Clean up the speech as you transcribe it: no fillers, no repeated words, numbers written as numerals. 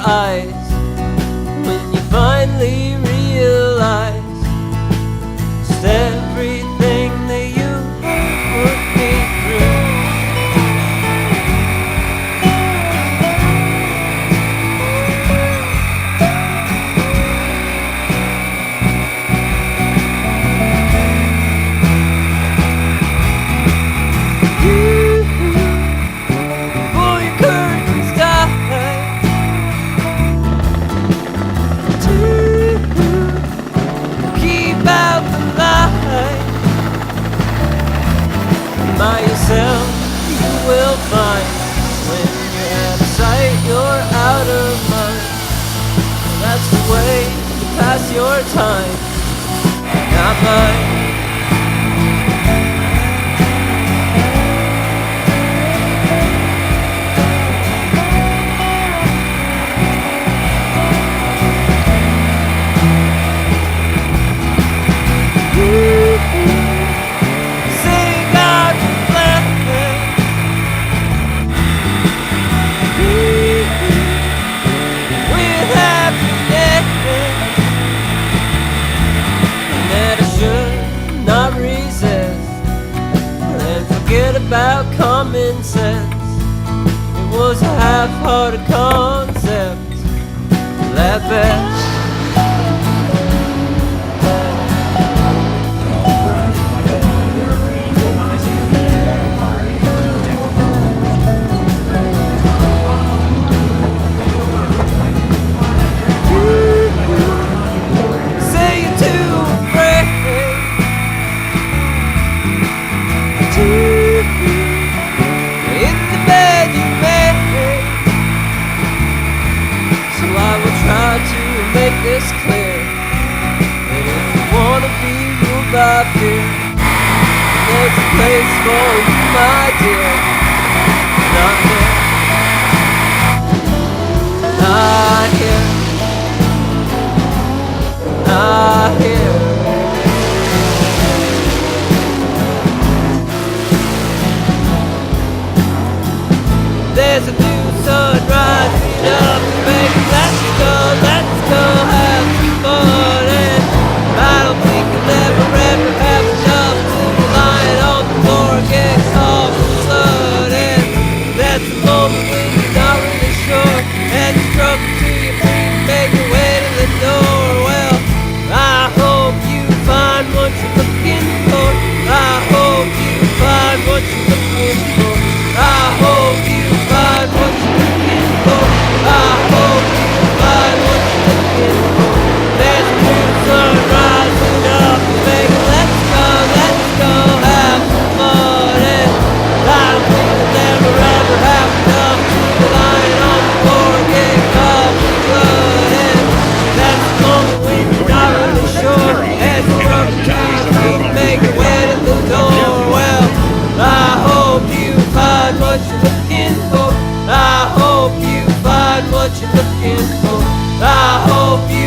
eyes when you finally realize just everything that you put me through. Before your curtains die, to keep out the light. By yourself you will find when you're out of sight, you're out of mind. That's the way to pass your time, not mine. Forget about common sense. It was a half-hearted concept. Laugh at make this clear, that if you wanna be ruled by fear, there's a place for you, my dear. Not here, not here, not here. There's a new sun rising up, baby, let's go, let's go have some fun. And I don't think you'll ever have enough to be lying on the floor and get caught in the flood. And that's the moment when you're not really sure, and you struggle to your feet and make your way to the door. Well, I hope you find what you're looking for. I hope you find what you're looking for. I hope you find what you're looking for. I hope you find what you're looking for. There's a new sun rising up, baby, let's go have some fun. And I don't think we'll ever have enough to be lying on the floor and get caught in blood. And that's the moment when you're not really sure, as you run to your feet and make your way to the door. Well, I hope you find what you're looking for. I hope you find what you're looking for. I hope you